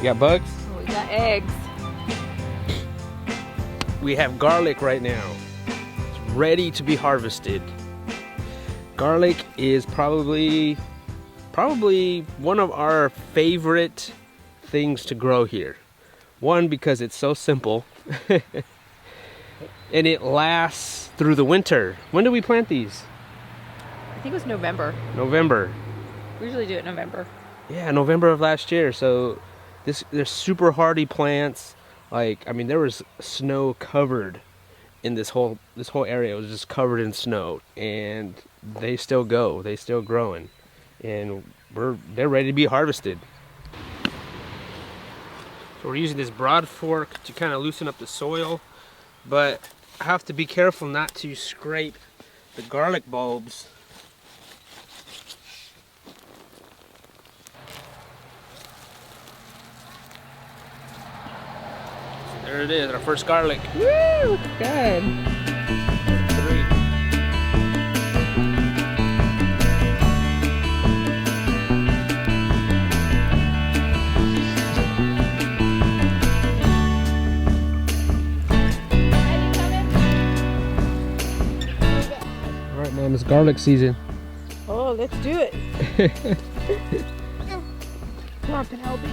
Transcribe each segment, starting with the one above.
got bugs? Oh, we got eggs. We have garlic right now. It's ready to be harvested. Garlic is probably one of our favorite things to grow here. One, because it's so simple. And it lasts through the winter. When do we plant these? I think it was November. November. We usually do it in November. Yeah, November of last year. So they're super hardy plants. Like, I mean, there was snow covered in this whole area. It was just covered in snow, and they still go. They still growing, and they're ready to be harvested. So we're using this broad fork to kind of loosen up the soil, but I have to be careful not to scrape the garlic bulbs. There it is, our first garlic. Woo! Good. 3. All right, Mom, it's garlic season. Oh, let's do it. Come on, Penelope.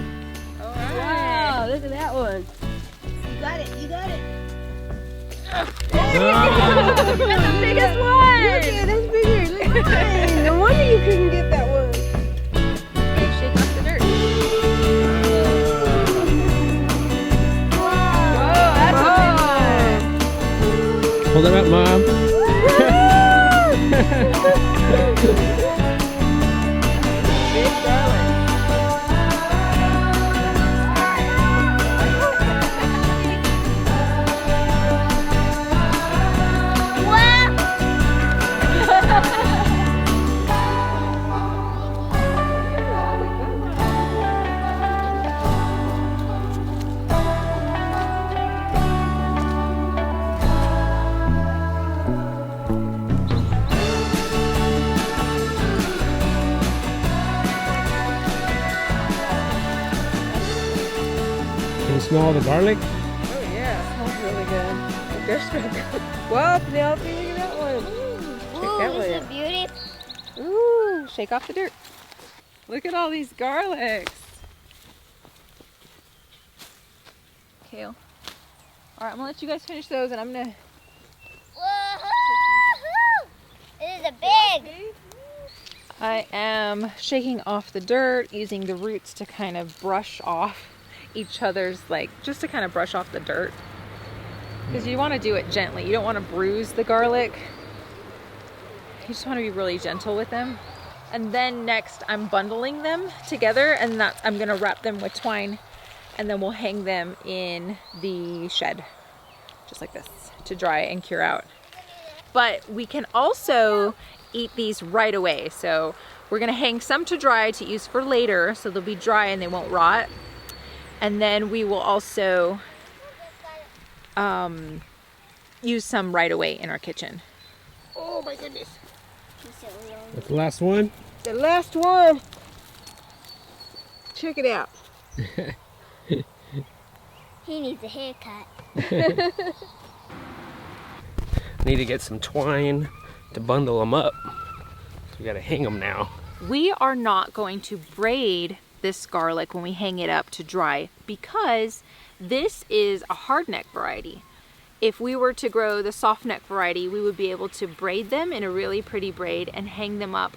All right. Wow, look at that one. You got it, you got it. That's the biggest one. Look at that's bigger. Look at that. No wonder you couldn't get that one. Shake off the dirt. Whoa, that's a big one. Hold it up, Mom. Big garlic. Can you smell all the garlic? Oh yeah, smells really good. They're so good. Wow, Penelope, look at that one. Ooh, that this one. is a beauty. Ooh, shake off the dirt. Look at all these garlics. Kale. All right, I'm gonna let you guys finish those, and I'm gonna. Woohoo! This is a big. I am shaking off the dirt, using the roots to kind of brush off each other's, just to kind of brush off the dirt. Because you want to do it gently. You don't want to bruise the garlic. You just want to be really gentle with them. And then next I'm bundling them together, and I'm gonna wrap them with twine, and then we'll hang them in the shed, just like this, to dry and cure out. But we can also eat these right away. So we're gonna hang some to dry to use for later, so they'll be dry and they won't rot. And then we will also use some right away in our kitchen. Oh my goodness. That's the last one. The last one. Check it out. He needs a haircut. Need to get some twine to bundle them up. So we gotta hang them now. We are not going to braid this garlic when we hang it up to dry, because this is a hardneck variety. If we were to grow the soft neck variety, we would be able to braid them in a really pretty braid and hang them up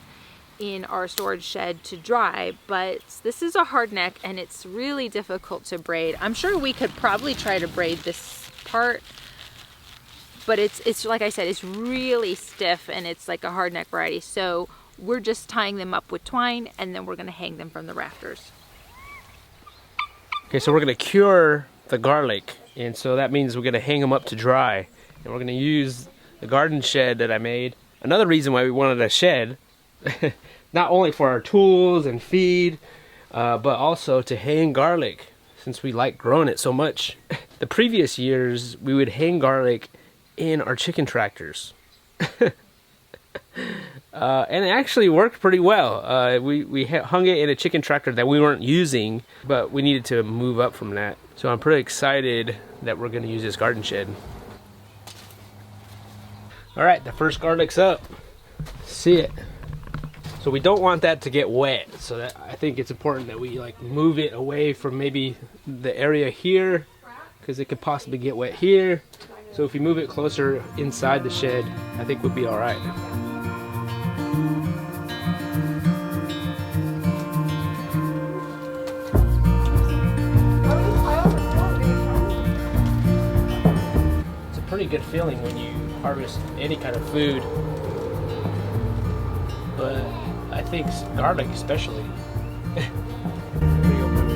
in our storage shed to dry. But this is a hard neck and it's really difficult to braid. I'm sure we could probably try to braid this part, but it's like I said, it's really stiff and it's like a hard neck variety. So we're just tying them up with twine, and then we're gonna hang them from the rafters. Okay, so we're gonna cure the garlic, and so that means we're gonna hang them up to dry, and we're gonna use the garden shed that I made. Another reason why we wanted a shed, not only for our tools and feed, but also to hang garlic, since we like growing it so much. The previous years, we would hang garlic in our chicken tractors. and it actually worked pretty well. We hung it in a chicken tractor that we weren't using, but we needed to move up from that. So I'm pretty excited that we're gonna use this garden shed. All right, the first garlic's up. See it. So we don't want that to get wet. So that, I think it's important that we like move it away from maybe the area here, because it could possibly get wet here. So if we move it closer inside the shed, I think we'll be all right. It's a pretty good feeling when you harvest any kind of food, but I think garlic especially. Pretty open.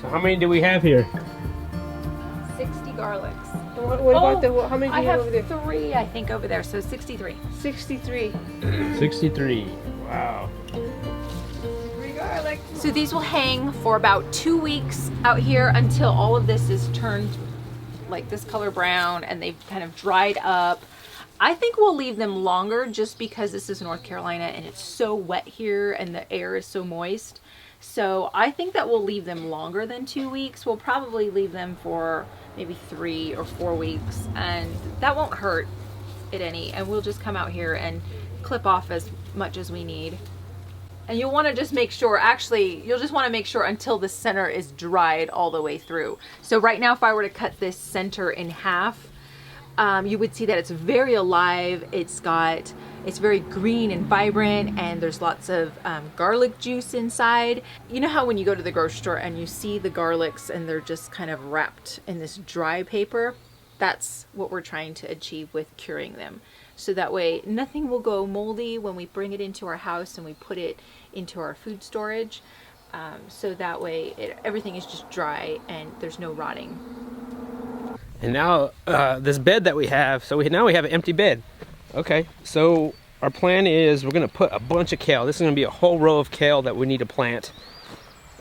So how many do we have here? 60 garlics. What about the, how many do I you have have over there? 3, I think, over there, so 63. 63. 63. Wow. 3 garlic. So these will hang for about 2 weeks out here until all of this is turned like this color brown and they've kind of dried up. I think we'll leave them longer just because this is North Carolina and it's so wet here and the air is so moist. So I think that we'll leave them longer than 2 weeks. We'll probably leave them for maybe 3 or 4 weeks, and that won't hurt it any. And we'll just come out here and clip off as much as we need. And you'll want to just make sure, actually, you'll just want to make sure until the center is dried all the way through. So right now, if I were to cut this center in half, you would see that it's very alive. It's very green and vibrant, and there's lots of garlic juice inside. You know how when you go to the grocery store and you see the garlics and they're just kind of wrapped in this dry paper? That's what we're trying to achieve with curing them. So that way nothing will go moldy when we bring it into our house and we put it into our food storage. So that way everything is just dry and there's no rotting. And now this bed that we have, so now we have an empty bed. Okay, so our plan is we're gonna put a bunch of kale. This is gonna be a whole row of kale that we need to plant.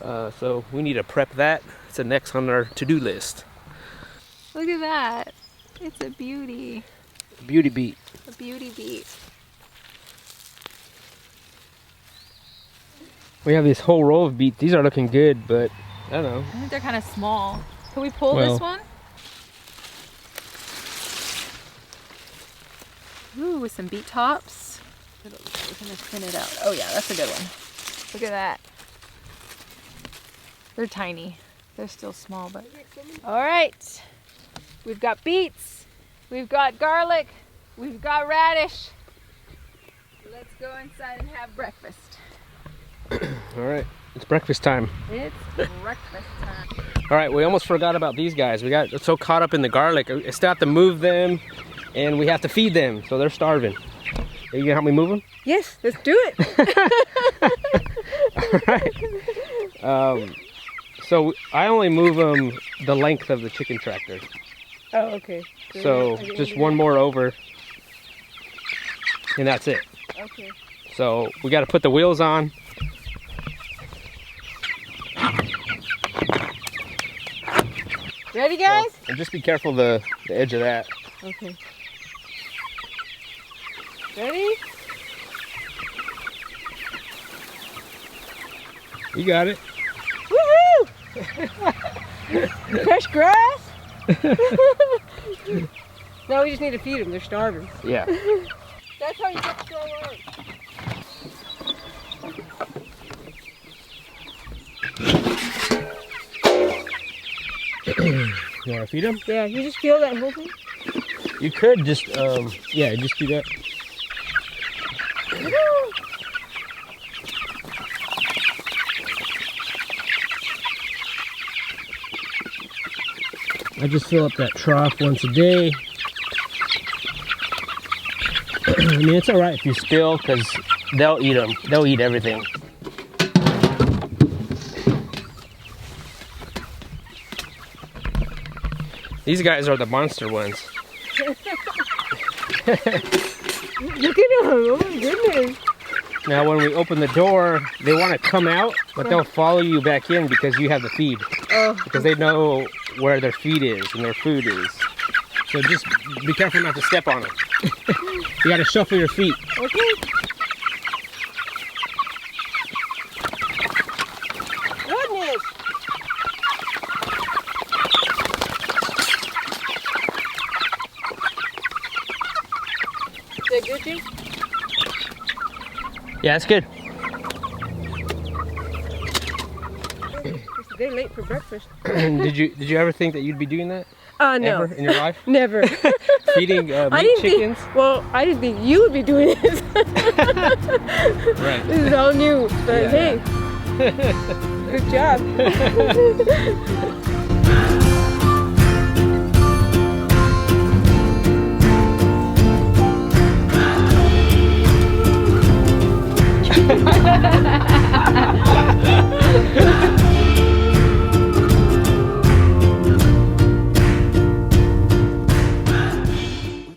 So we need to prep that. It's the next on our to-do list. Look at that. It's a beauty. Beauty beet. A beauty beet. We have this whole row of beets. These are looking good, but I don't know. I think they're kind of small. Can we pull Well, this one? Ooh, with some beet tops. We're gonna thin it out. Oh yeah, that's a good one. Look at that. They're tiny. They're still small, but. All right. We've got beets. We've got garlic. We've got radish. Let's go inside and have breakfast. All right, it's breakfast time. It's breakfast time. All right, we almost forgot about these guys. We got so caught up in the garlic. I still have to move them, and we have to feed them, so they're starving. Are you gonna help me move them? Yes, let's do it. All right. So I only move them the length of the chicken tractor. Oh, okay. So just one more over, and that's it. Okay. So we got to put the wheels on. Ready, guys? And just be careful the edge of that. Okay. Ready? You got it. Woohoo! Fresh grass? No, we just need to feed them. They're starving. Yeah. That's how you get to grow work. You want to feed them? Yeah, you just peel that whole thing? You could just, yeah, just do that. I just fill up that trough once a day. I mean, it's all right if you spill, because they'll eat them. They'll eat everything. These guys are the monster ones. Look at them. Oh my goodness. Now when we open the door, they want to come out, but they'll follow you back in because you have the feed. Oh. Because they know where their feed is and their food is. So just be careful not to step on them. You gotta shuffle your feet. Okay. Goodness. Is that good, Jay? Yeah, that's good. It's a day late for breakfast. did you ever think that you'd be doing that? No. Ever in your life? Never. Feeding I meat didn't chickens? well, I didn't think you would be doing this. Right. This is all new, but Yeah. hey, good job.